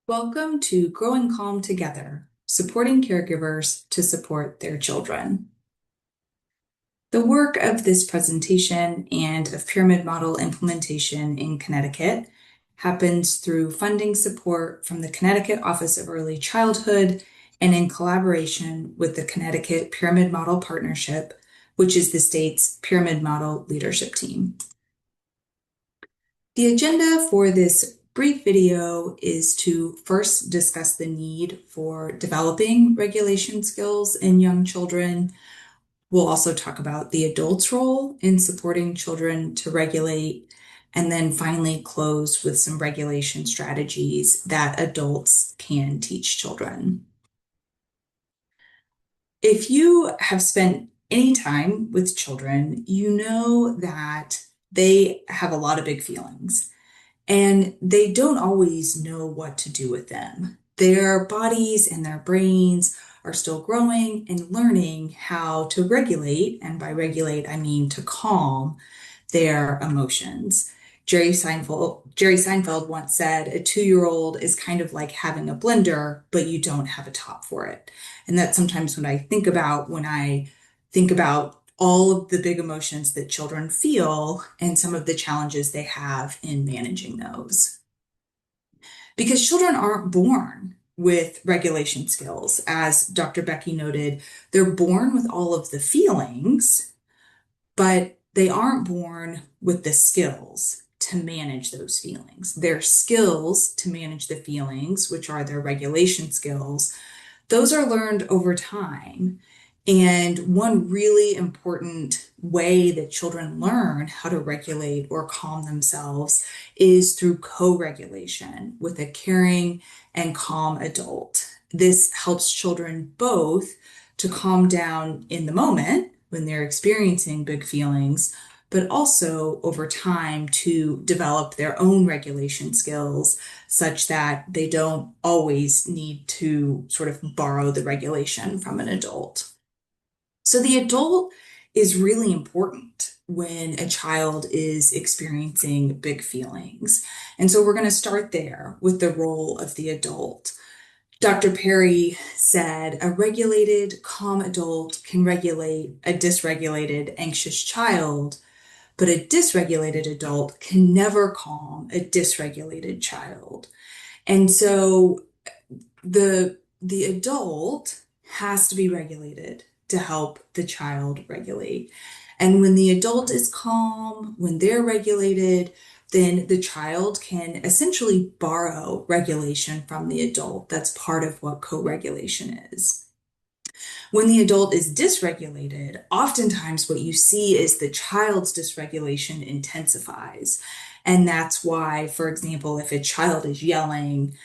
Welcome to Growing Calm Together, supporting caregivers to support their children. The work of this presentation and of pyramid model implementation in Connecticut happens through funding support from the Connecticut Office of Early Childhood and in collaboration with the Connecticut Pyramid Model Partnership, which is the state's pyramid model leadership team. The agenda for this brief video is to first discuss the need for developing regulation skills in young children. We'll also talk about the adult's role in supporting children to regulate, and then finally close with some regulation strategies that adults can teach children. If you have spent any time with children, you know that they have a lot of big feelings. And they don't always know what to do with them. Their bodies and their brains are still growing and learning how to regulate, and by regulate, I mean to calm their emotions. Jerry Seinfeld once said, a 2-year-old is kind of like having a blender, but you don't have a top for it. And that's sometimes what I think about when I think about all of the big emotions that children feel and some of the challenges they have in managing those. Because children aren't born with regulation skills, as Dr. Becky noted, they're born with all of the feelings, but they aren't born with the skills to manage those feelings. Their skills to manage the feelings, which are their regulation skills, those are learned over time. And one really important way that children learn how to regulate or calm themselves is through co-regulation with a caring and calm adult. This helps children both to calm down in the moment when they're experiencing big feelings, but also over time to develop their own regulation skills such that they don't always need to sort of borrow the regulation from an adult. So the adult is really important when a child is experiencing big feelings. And so we're going to start there with the role of the adult. Dr. Perry said, a regulated, calm adult can regulate a dysregulated, anxious child, but a dysregulated adult can never calm a dysregulated child. And so the adult has to be regulated to help the child regulate. And when the adult is calm, when they're regulated, then the child can essentially borrow regulation from the adult. That's part of what co-regulation is. When the adult is dysregulated, oftentimes what you see is the child's dysregulation intensifies. And that's why, for example, if a child is yelling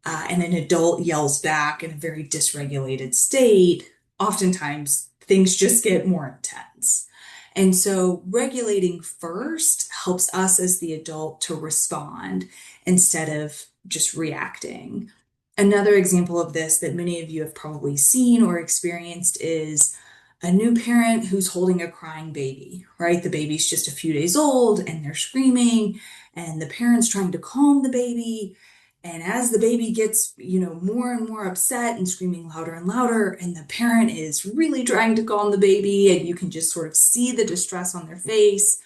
and an adult yells back in a very dysregulated state, oftentimes things just get more intense. And so regulating first helps us as the adult to respond instead of just reacting. Another example of this that many of you have probably seen or experienced is a new parent who's holding a crying baby, right? The baby's just a few days old and they're screaming, and the parent's trying to calm the baby. And as the baby gets, more and more upset and screaming louder and louder, and the parent is really trying to calm the baby, and you can just sort of see the distress on their face.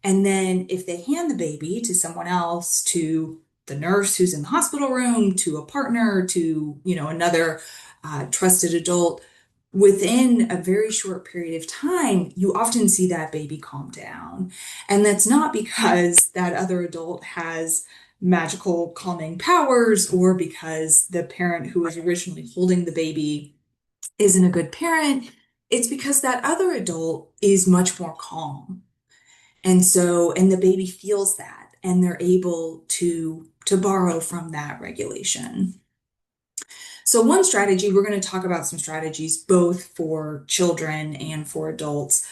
And then if they hand the baby to someone else, to the nurse who's in the hospital room, to a partner, to, another trusted adult, within a very short period of time, you often see that baby calm down. And that's not because that other adult has magical calming powers or because the parent who was originally holding the baby isn't a good parent. It's because that other adult is much more calm. And the baby feels that, and they're able to borrow from that regulation. So one strategy, we're going to talk about some strategies both for children and for adults.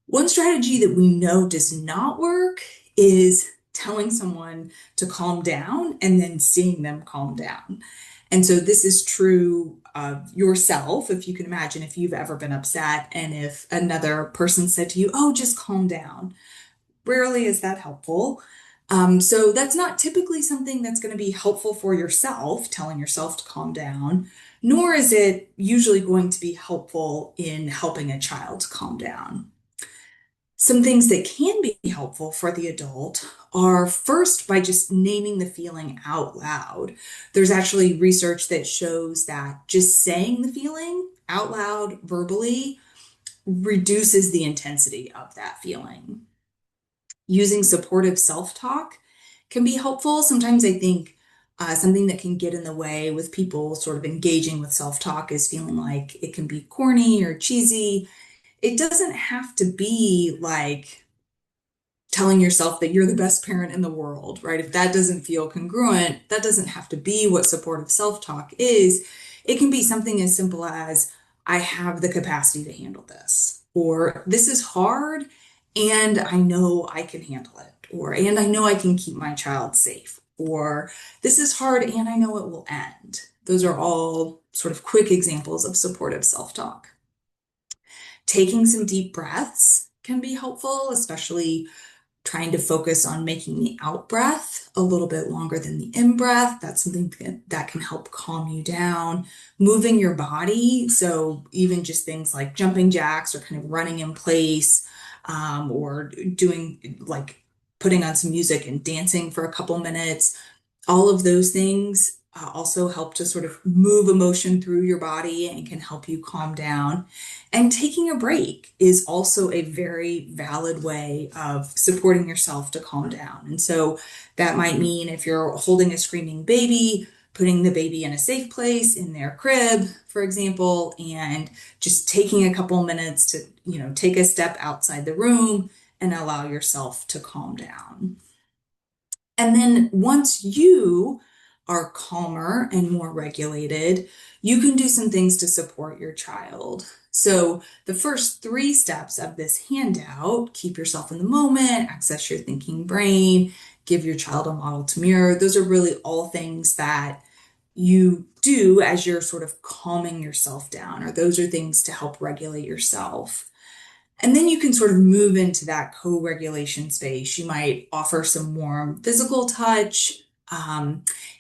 One strategy that we know does not work is telling someone to calm down and then seeing them calm down. And so this is true of yourself, if you can imagine if you've ever been upset and if another person said to you, oh, just calm down. Rarely is that helpful. So that's not typically something that's going to be helpful for yourself, telling yourself to calm down, nor is it usually going to be helpful in helping a child calm down. Some things that can be helpful for the adult are first by just naming the feeling out loud. There's actually research that shows that just saying the feeling out loud verbally reduces the intensity of that feeling. Using supportive self-talk can be helpful. Sometimes I think something that can get in the way with people sort of engaging with self-talk is feeling like it can be corny or cheesy. It doesn't have to be like telling yourself that you're the best parent in the world, right? If that doesn't feel congruent, that doesn't have to be what supportive self-talk is. It can be something as simple as, I have the capacity to handle this, or this is hard and I know I can handle it, or and I know I can keep my child safe, or this is hard and I know it will end. Those are all sort of quick examples of supportive self-talk. Taking some deep breaths can be helpful, especially trying to focus on making the out breath a little bit longer than the in breath. That's something that can help calm you down. Moving your body. So even just things like jumping jacks or kind of running in place, or doing like putting on some music and dancing for a couple minutes, all of those things also help to sort of move emotion through your body and can help you calm down. And taking a break is also a very valid way of supporting yourself to calm down. And so that might mean if you're holding a screaming baby, putting the baby in a safe place in their crib, for example, and just taking a couple minutes to, take a step outside the room and allow yourself to calm down. And then once you are calmer and more regulated, you can do some things to support your child. So the first three steps of this handout, keep yourself in the moment, access your thinking brain, give your child a model to mirror. Those are really all things that you do as you're sort of calming yourself down, or those are things to help regulate yourself. And then you can sort of move into that co-regulation space. You might offer some warm physical touch.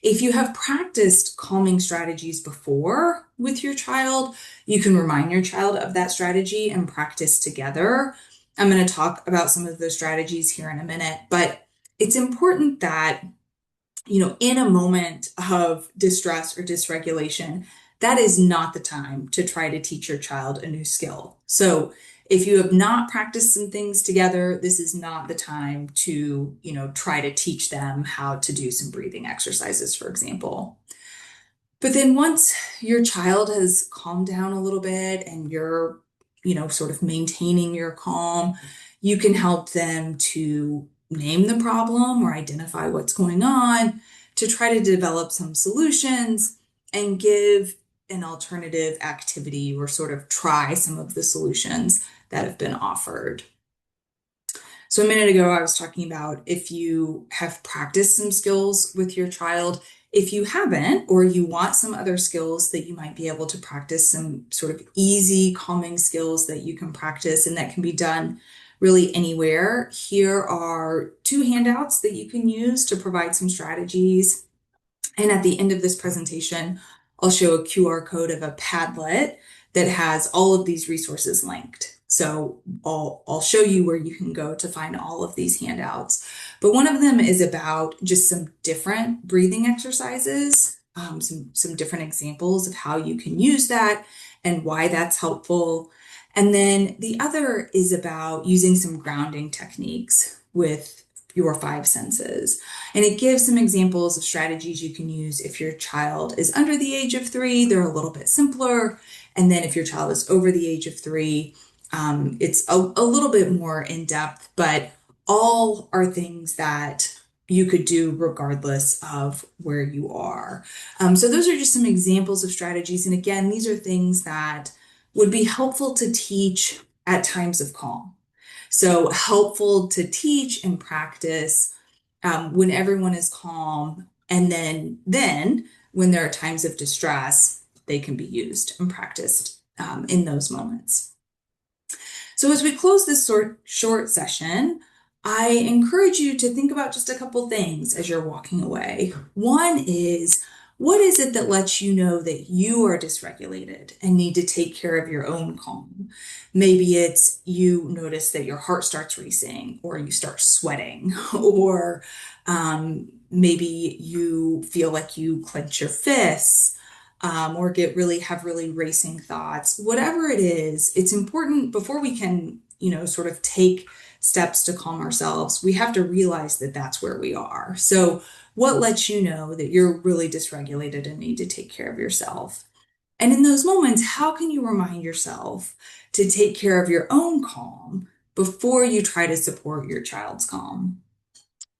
If you have practiced calming strategies before with your child, you can remind your child of that strategy and practice together. I'm going to talk about some of those strategies here in a minute, but it's important that in a moment of distress or dysregulation, that is not the time to try to teach your child a new skill. So if you have not practiced some things together, this is not the time to, try to teach them how to do some breathing exercises, for example. But then once your child has calmed down a little bit and you're, sort of maintaining your calm, you can help them to name the problem or identify what's going on, to try to develop some solutions and give an alternative activity or sort of try some of the solutions that have been offered. So a minute ago, I was talking about if you have practiced some skills with your child. If you haven't, or you want some other skills that you might be able to practice, some sort of easy calming skills that you can practice and that can be done really anywhere, here are two handouts that you can use to provide some strategies. And at the end of this presentation, I'll show a QR code of a Padlet that has all of these resources linked. So I'll show you where you can go to find all of these handouts. But one of them is about just some different breathing exercises, some different examples of how you can use that and why that's helpful. And then the other is about using some grounding techniques with your five senses. And it gives some examples of strategies you can use if your child is under the age of 3. They're a little bit simpler. And then if your child is over the age of 3, it's a little bit more in depth, but all are things that you could do regardless of where you are. So those are just some examples of strategies. And again, these are things that would be helpful to teach at times of calm. So helpful to teach and practice when everyone is calm. And then when there are times of distress, they can be used and practiced in those moments. So as we close this short session, I encourage you to think about just a couple things as you're walking away. One is, what is it that lets you know that you are dysregulated and need to take care of your own calm? Maybe it's you notice that your heart starts racing, or you start sweating, or maybe you feel like you clench your fists, or get have really racing thoughts. Whatever it is, it's important before we can, sort of take steps to calm ourselves, we have to realize that that's where we are. So, what lets you know that you're really dysregulated and need to take care of yourself? And in those moments, how can you remind yourself to take care of your own calm before you try to support your child's calm?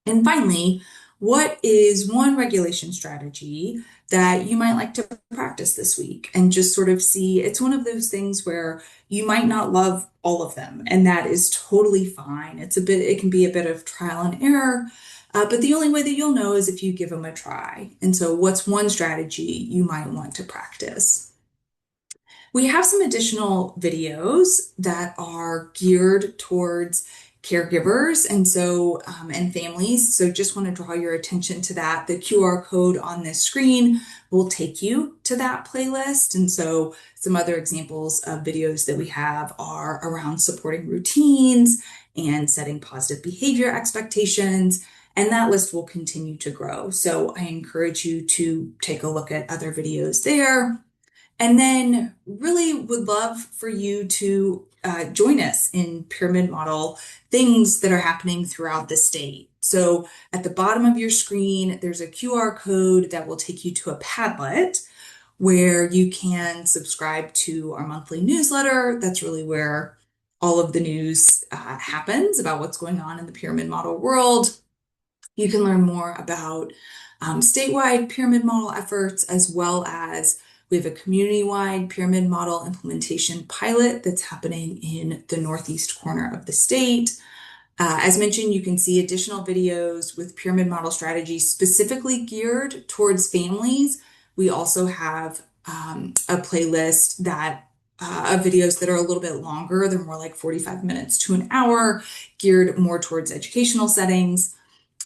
And finally, what is one regulation strategy that you might like to practice this week and just sort of see? It's one of those things where you might not love all of them, and that is totally fine. It can be a bit of trial and error, but the only way that you'll know is if you give them a try. And so, what's one strategy you might want to practice? We have some additional videos that are geared towards caregivers and families. So just want to draw your attention to that. The QR code on this screen will take you to that playlist. And so some other examples of videos that we have are around supporting routines and setting positive behavior expectations. And that list will continue to grow. So I encourage you to take a look at other videos there. And then really would love for you to join us in pyramid model things that are happening throughout the state. So at the bottom of your screen, there's a QR code that will take you to a Padlet where you can subscribe to our monthly newsletter. That's really where all of the news happens about what's going on in the pyramid model world. You can learn more about statewide pyramid model efforts, as well as we have a community-wide pyramid model implementation pilot that's happening in the northeast corner of the state. As mentioned, you can see additional videos with pyramid model strategies specifically geared towards families. We also have a playlist of videos that are a little bit longer. They're more like 45 minutes to an hour, geared more towards educational settings.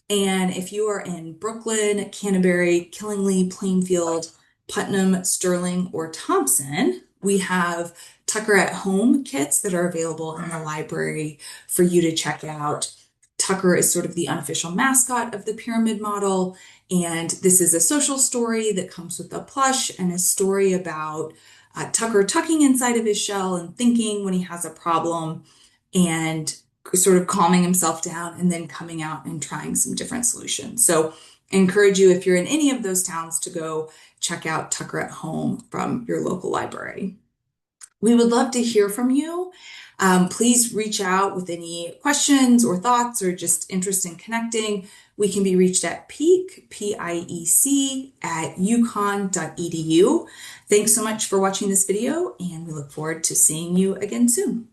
And if you are in Brooklyn, Canterbury, Killingly, Plainfield, Putnam, Sterling, or Thompson, we have Tucker at Home kits that are available in the library for you to check out. Tucker is sort of the unofficial mascot of the pyramid model, and this is a social story that comes with a plush and a story about Tucker tucking inside of his shell and thinking when he has a problem and sort of calming himself down and then coming out and trying some different solutions. So I encourage you, if you're in any of those towns, to go check out Tucker at Home from your local library. We would love to hear from you. Please reach out with any questions or thoughts or just interest in connecting. We can be reached at Piec at UConn.edu. Thanks so much for watching this video, and we look forward to seeing you again soon.